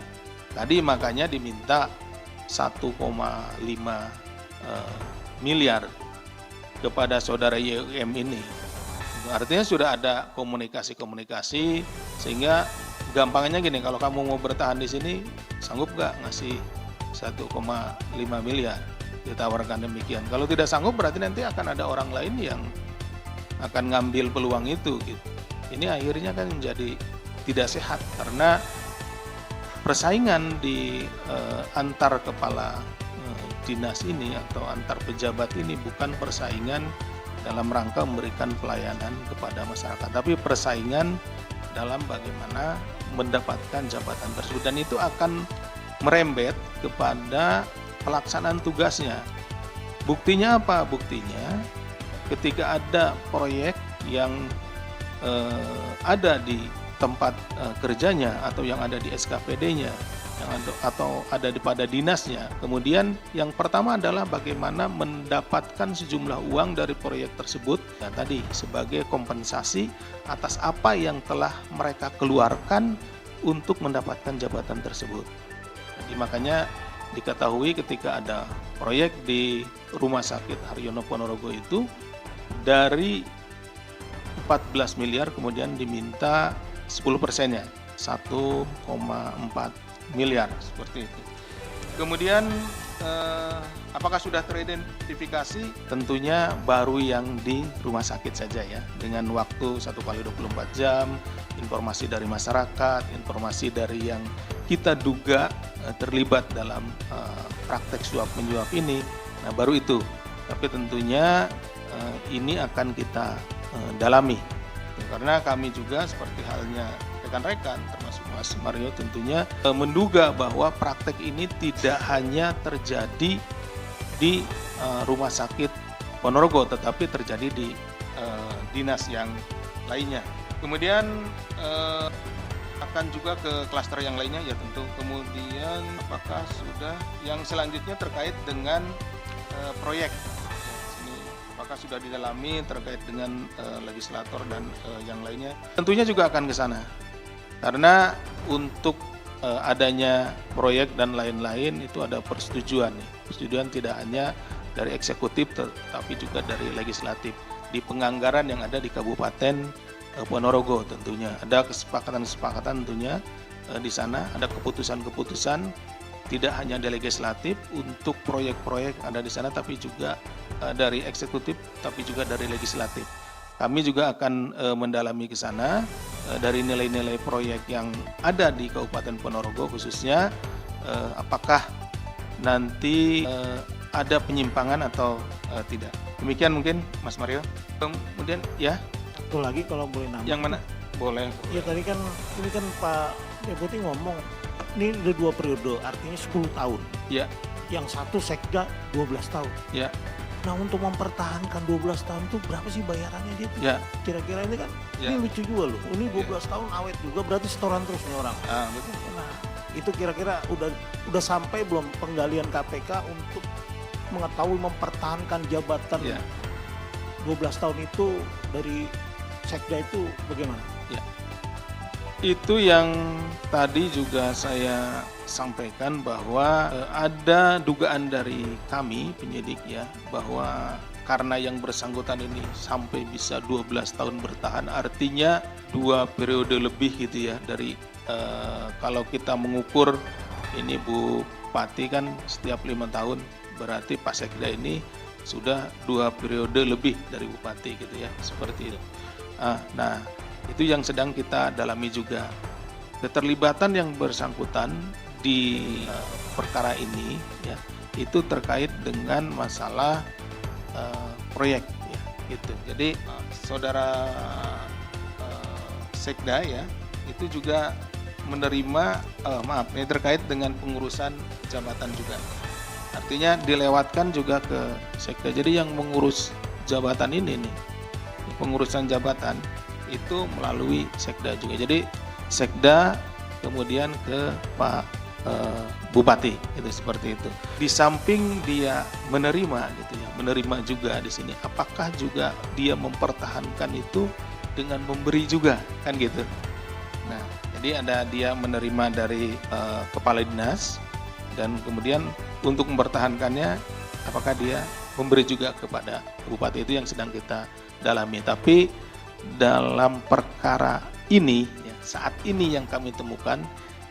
Tadi makanya diminta 1,5 miliar kepada saudara YUM ini. Artinya sudah ada komunikasi-komunikasi sehingga gampangnya gini, kalau kamu mau bertahan di sini sanggup nggak ngasih 1,5 miliar, ditawarkan demikian. Kalau tidak sanggup berarti nanti akan ada orang lain yang akan ngambil peluang itu gitu. Ini akhirnya kan menjadi tidak sehat karena persaingan di antar kepala dinas ini atau antar pejabat ini bukan persaingan dalam rangka memberikan pelayanan kepada masyarakat, tapi persaingan dalam bagaimana mendapatkan jabatan tersebut, dan itu akan merembet kepada pelaksanaan tugasnya. Buktinya apa? Buktinya ketika ada proyek yang ada di tempat kerjanya atau yang ada di SKPD-nya atau ada pada dinasnya. Kemudian yang pertama adalah bagaimana mendapatkan sejumlah uang dari proyek tersebut, dan tadi sebagai kompensasi atas apa yang telah mereka keluarkan untuk mendapatkan jabatan tersebut. Jadi makanya diketahui ketika ada proyek di Rumah Sakit Haryono Ponorogo itu dari 14 miliar kemudian diminta 10%-nya, 1,4 miliar seperti itu. Kemudian apakah sudah teridentifikasi? Tentunya baru yang di rumah sakit saja ya, dengan waktu 1 kali 24 jam, informasi dari masyarakat, informasi dari yang kita duga terlibat dalam praktek suap menyuap ini. Nah baru itu, tapi tentunya ini akan kita dalami, karena kami juga seperti halnya rekan-rekan termasuk Mas Mario tentunya menduga bahwa praktek ini tidak hanya terjadi di Rumah Sakit Ponorogo, tetapi terjadi di dinas yang lainnya. Kemudian akan juga ke klaster yang lainnya ya tentu. Kemudian apakah sudah yang selanjutnya terkait dengan proyek? Apakah sudah didalami terkait dengan legislator dan yang lainnya? Tentunya juga akan ke sana. Karena untuk adanya proyek dan lain-lain itu ada persetujuan nih. Persetujuan tidak hanya dari eksekutif tetapi juga dari legislatif. Di penganggaran yang ada di Kabupaten Ponorogo tentunya ada kesepakatan-kesepakatan tentunya di sana ada keputusan-keputusan tidak hanya dari legislatif untuk proyek-proyek ada di sana, tapi juga dari eksekutif, tapi juga dari legislatif. Kami juga akan mendalami ke sana dari nilai-nilai proyek yang ada di Kabupaten Ponorogo khususnya, apakah nanti ada penyimpangan atau tidak. Demikian mungkin Mas Mario. Kemudian ya. Satu lagi kalau boleh nambah. Yang mana? Boleh. Ya tadi kan ini kan Pak Deputi ngomong ini udah 2 periode, artinya 10 tahun. Ya. Yang satu sekda 12 tahun. Ya. Nah untuk mempertahankan 12 tahun itu berapa sih bayarannya dia? Ya. Kira-kira ini kan Ya. ini lucu juga loh. Ini 12 tahun awet juga berarti setoran terus nih orang. Betul. Nah itu kira-kira udah sampai belum penggalian KPK untuk mengetahui mempertahankan jabatan 12 tahun itu dari sekda itu bagaimana? Ya. Itu yang tadi juga saya sampaikan bahwa ada dugaan dari kami penyidik ya bahwa karena yang bersangkutan ini sampai bisa 12 tahun bertahan, artinya 2 periode lebih gitu ya dari kalau kita mengukur ini Bupati kan setiap 5 tahun, berarti Pak Sekda ini sudah 2 periode lebih dari Bupati gitu ya, seperti itu. Nah itu yang sedang kita dalami juga. Keterlibatan yang bersangkutan di perkara ini ya itu terkait dengan masalah proyek ya gitu. Jadi saudara Sekda ya itu juga menerima ini terkait dengan pengurusan jabatan juga. Artinya dilewatkan juga ke sekda. Jadi yang mengurus jabatan ini nih, pengurusan jabatan itu melalui sekda juga. Jadi sekda kemudian ke Pak Bupati, itu seperti itu. Di samping dia menerima gitu ya, menerima juga di sini. Apakah juga dia mempertahankan itu dengan memberi juga, kan gitu. Nah, jadi ada dia menerima dari kepala dinas dan kemudian untuk mempertahankannya, apakah dia memberi juga kepada bupati, itu yang sedang kita dalami. Tapi dalam perkara ini, ya, saat ini yang kami temukan,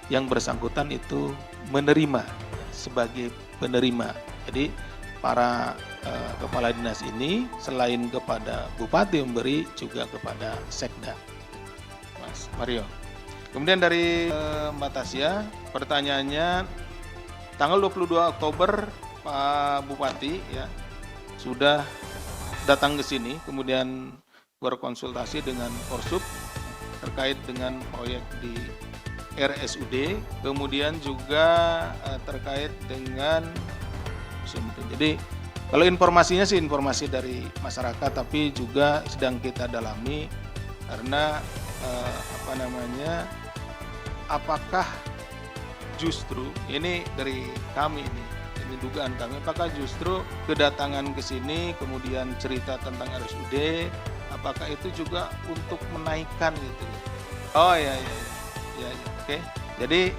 yang bersangkutan itu menerima, sebagai penerima. Jadi para kepala dinas ini selain kepada bupati memberi juga kepada sekda. Mas Mario. Kemudian dari Mbak Tasya, pertanyaannya tanggal 22 Oktober Pak Bupati ya sudah datang ke sini, kemudian berkonsultasi dengan Korsub terkait dengan proyek di RSUD, kemudian juga terkait dengan museum itu. Jadi kalau informasinya sih informasi dari masyarakat, tapi juga sedang kita dalami karena apakah justru ini dari kami ini dugaan kami, apakah justru kedatangan ke sini kemudian cerita tentang RSUD, apakah itu juga untuk menaikkan gitu? Oh ya. Oke. Jadi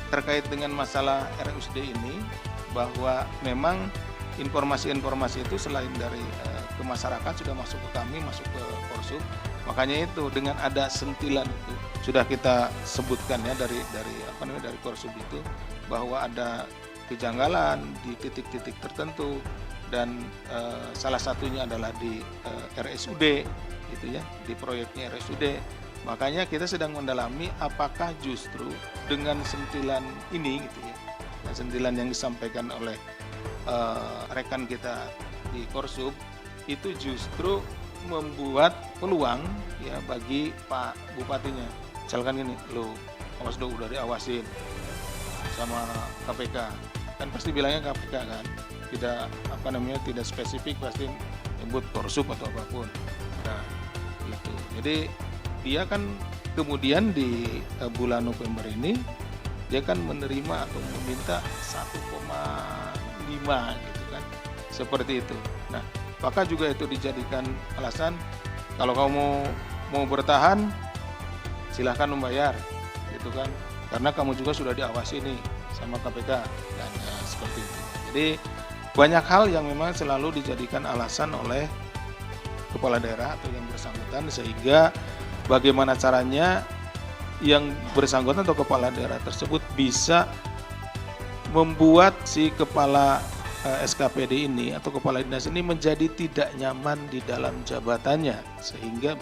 terkait dengan masalah RSUD ini, bahwa memang informasi-informasi itu selain dari ke masyarakat sudah masuk ke kami, masuk ke Korsub. Makanya itu dengan ada sentilan itu sudah kita sebutkan ya dari Korsub itu, bahwa ada kejanggalan di titik-titik tertentu dan salah satunya adalah di RSUD gitu ya, di proyeknya RSUD. Makanya kita sedang mendalami apakah justru dengan sentilan ini gitu ya, sentilan yang disampaikan oleh rekan kita di Korsub itu justru membuat peluang ya bagi Pak Bupatinya. Misalkan gini, lo awas dong, udah diawasin sama KPK, kan pasti bilangnya KPK kan, tidak spesifik, pasti nyebut Korsub atau apapun. Nah gitu. Jadi dia kan kemudian di bulan November ini dia kan menerima atau meminta 1,5 gitu kan, seperti itu. Nah, apakah juga itu dijadikan alasan kalau kamu mau bertahan silahkan membayar gitu kan, karena kamu juga sudah diawasi nih sama KPK dan seperti itu. Jadi banyak hal yang memang selalu dijadikan alasan oleh kepala daerah atau yang bersangkutan, sehingga bagaimana caranya yang bersangkutan atau kepala daerah tersebut bisa membuat si kepala SKPD ini atau kepala dinas ini menjadi tidak nyaman di dalam jabatannya, sehingga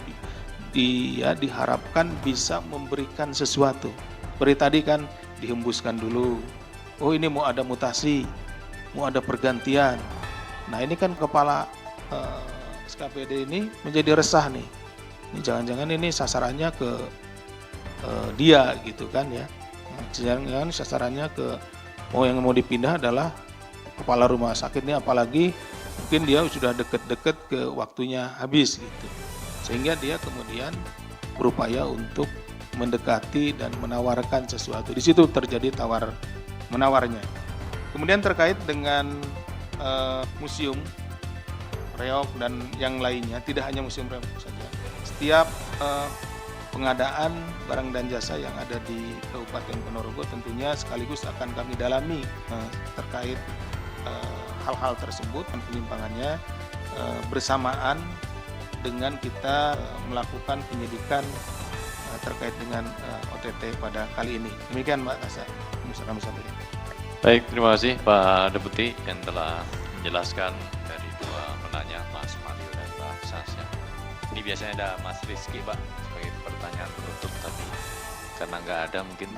dia diharapkan bisa memberikan sesuatu. Seperti tadi kan dihembuskan dulu, oh ini mau ada mutasi, mau ada pergantian. Nah ini kan kepala SKPD ini menjadi resah nih. Ini jangan-jangan ini sasarannya ke dia gitu kan ya. Jangan sasarannya ke yang mau dipindah adalah kepala rumah sakit ini, apalagi mungkin dia sudah deket-deket ke waktunya habis gitu. Sehingga dia kemudian berupaya untuk mendekati dan menawarkan sesuatu. Di situ terjadi tawar menawarnya. Kemudian terkait dengan museum reok dan yang lainnya, tidak hanya museum reok saja. Setiap pengadaan barang dan jasa yang ada di Kabupaten Ponorogo tentunya sekaligus akan kami dalami terkait hal-hal tersebut dan penyimpangannya bersamaan dengan kita melakukan penyidikan terkait dengan OTT pada kali ini. Demikian Mbak Tasya, bisa kami sampaikan. Baik, terima kasih Pak Deputi yang telah menjelaskan dari dua penanya, Mas Mario dan Mbak Sasya. Ini biasanya ada Mas Rizky, Pak, sebagai pertanyaan penutup, tapi karena nggak ada mungkin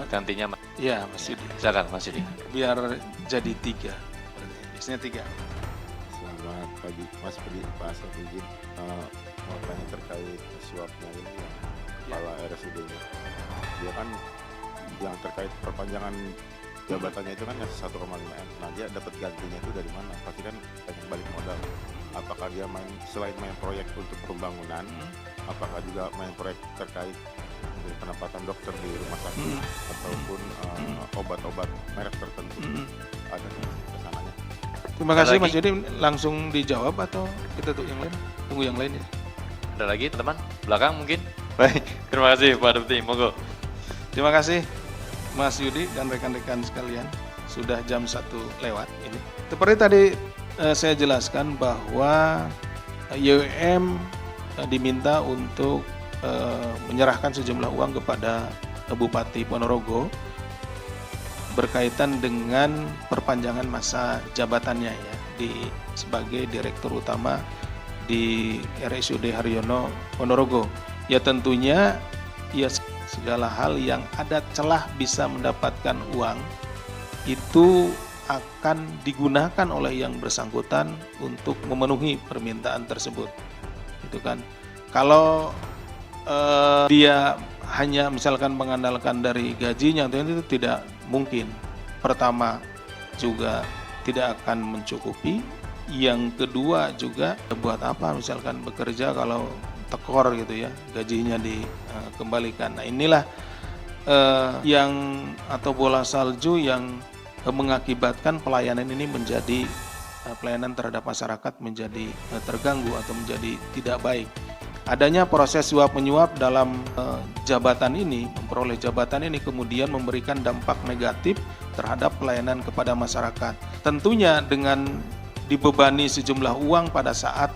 gantinya. Iya, Mas Yudi. Silakan Mas Yudi. Biar jadi 3. Biasanya 3. Selamat pagi, Mas Budi, Pak Asep izin mau tanya terkait suapnya ini kepala RSUD-nya. Dia kan bilang terkait perpanjangan jabatannya itu kan ngasih 1,5 M. Nah dia dapat gantinya itu dari mana? Pasti kan pengen balik modal. Apakah dia selain main proyek untuk pembangunan, apakah juga main proyek terkait dengan penempatan dokter di rumah sakit ataupun obat-obat merek tertentu? Ada kesananya. Terima kasih Mas Yudi, langsung dijawab atau kita tuh yang lain? Tunggu yang lain ya. Ada lagi teman? Belakang mungkin? Baik, terima kasih Pak Deputi, monggo. Terima kasih Mas Yudi dan rekan-rekan sekalian. Sudah jam 1 lewat ini. Seperti tadi saya jelaskan bahwa YWM diminta untuk menyerahkan sejumlah uang kepada Bupati Ponorogo berkaitan dengan perpanjangan masa jabatannya ya sebagai Direktur Utama di RSUD Haryono Ponorogo. Ya tentunya ya segala hal yang ada celah bisa mendapatkan uang itu akan digunakan oleh yang bersangkutan untuk memenuhi permintaan tersebut. Itu kan. Kalau dia hanya misalkan mengandalkan dari gajinya itu tidak mungkin. Pertama juga tidak akan mencukupi. Yang kedua juga buat apa misalkan bekerja kalau tekor gitu ya, gajinya dikembalikan. Nah inilah atau bola salju yang mengakibatkan pelayanan ini menjadi pelayanan terhadap masyarakat menjadi terganggu atau menjadi tidak baik. Adanya proses suap menyuap dalam jabatan ini, memperoleh jabatan ini kemudian memberikan dampak negatif terhadap pelayanan kepada masyarakat. Tentunya dengan dibebani sejumlah uang pada saat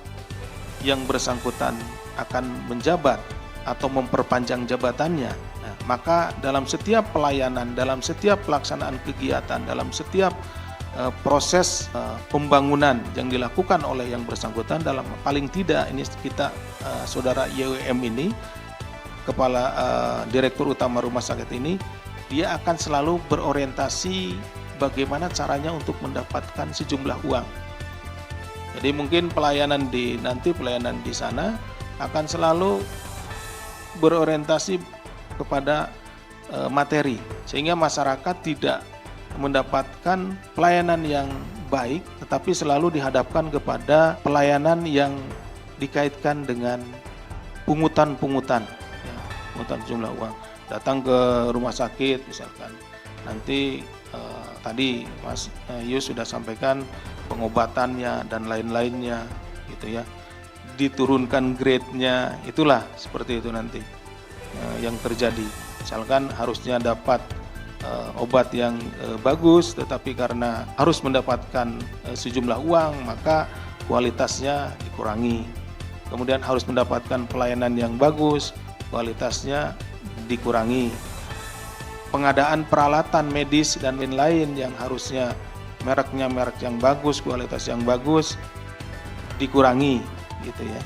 yang bersangkutan akan menjabat atau memperpanjang jabatannya. Nah, maka dalam setiap pelayanan, dalam setiap pelaksanaan kegiatan, dalam setiap proses pembangunan yang dilakukan oleh yang bersangkutan, dalam paling tidak ini kita saudara YWM ini, Kepala Direktur Utama Rumah Sakit ini, dia akan selalu berorientasi bagaimana caranya untuk mendapatkan sejumlah uang. Jadi mungkin pelayanan di sana akan selalu berorientasi kepada materi sehingga masyarakat tidak mendapatkan pelayanan yang baik tetapi selalu dihadapkan kepada pelayanan yang dikaitkan dengan pungutan ya, pungutan jumlah uang. Datang ke rumah sakit misalkan nanti tadi Mas Yus sudah sampaikan pengobatannya dan lain-lainnya gitu ya, diturunkan grade-nya, itulah seperti itu nanti yang terjadi. Misalkan harusnya dapat obat yang bagus tetapi karena harus mendapatkan sejumlah uang maka kualitasnya dikurangi. Kemudian harus mendapatkan pelayanan yang bagus, kualitasnya dikurangi. Pengadaan peralatan medis dan lain-lain yang harusnya mereknya merek yang bagus, kualitas yang bagus dikurangi gitu ya.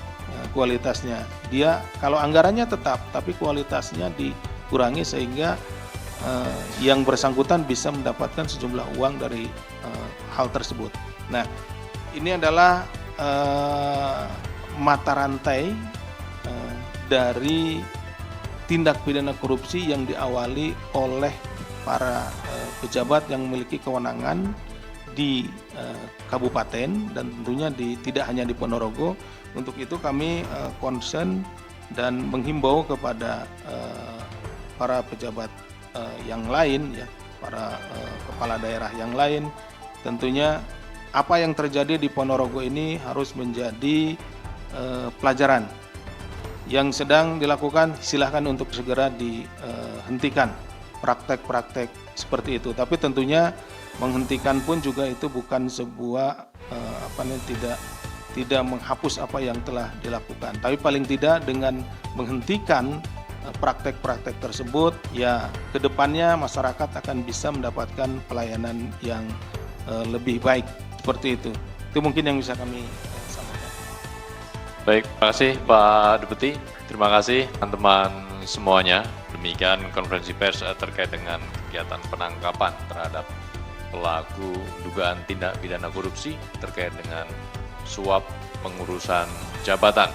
Kualitasnya dia kalau anggarannya tetap tapi kualitasnya dikurangi sehingga yang bersangkutan bisa mendapatkan sejumlah uang dari hal tersebut. Nah, ini adalah mata rantai dari tindak pidana korupsi yang diawali oleh para pejabat yang memiliki kewenangan di kabupaten dan tentunya tidak hanya di Ponorogo. Untuk itu kami concern dan menghimbau kepada para pejabat yang lain ya, para kepala daerah yang lain, tentunya apa yang terjadi di Ponorogo ini harus menjadi pelajaran. Yang sedang dilakukan silahkan untuk segera dihentikan praktek-praktek seperti itu. Tapi tentunya menghentikan pun juga itu bukan sebuah tidak menghapus apa yang telah dilakukan. Tapi paling tidak dengan menghentikan praktek-praktek tersebut, ya kedepannya masyarakat akan bisa mendapatkan pelayanan yang lebih baik seperti itu. Itu mungkin yang bisa kami sampaikan. Baik, terima kasih Pak Deputi. Terima kasih teman-teman semuanya. Demikian konferensi pers terkait dengan kegiatan penangkapan terhadap pelaku dugaan tindak pidana korupsi terkait dengan suap pengurusan jabatan,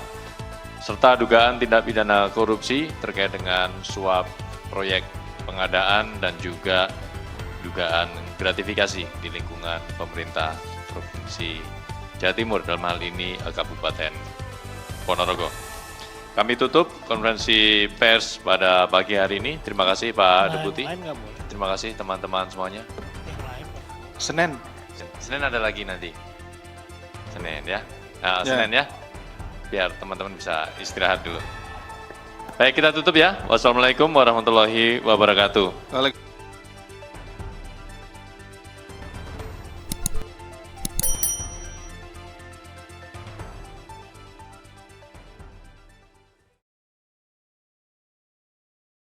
serta dugaan tindak pidana korupsi terkait dengan suap proyek pengadaan dan juga dugaan gratifikasi di lingkungan pemerintah Provinsi Jawa Timur, dalam hal ini Kabupaten Ponorogo. Kami tutup konferensi pers pada pagi hari ini. Terima kasih Pak Deputi. Terima kasih teman-teman semuanya. Senin. Senin ada lagi nanti. Senin ya. Nah, Senin ya. Biar teman-teman bisa istirahat dulu. Baik, kita tutup ya. Wassalamualaikum warahmatullahi wabarakatuh.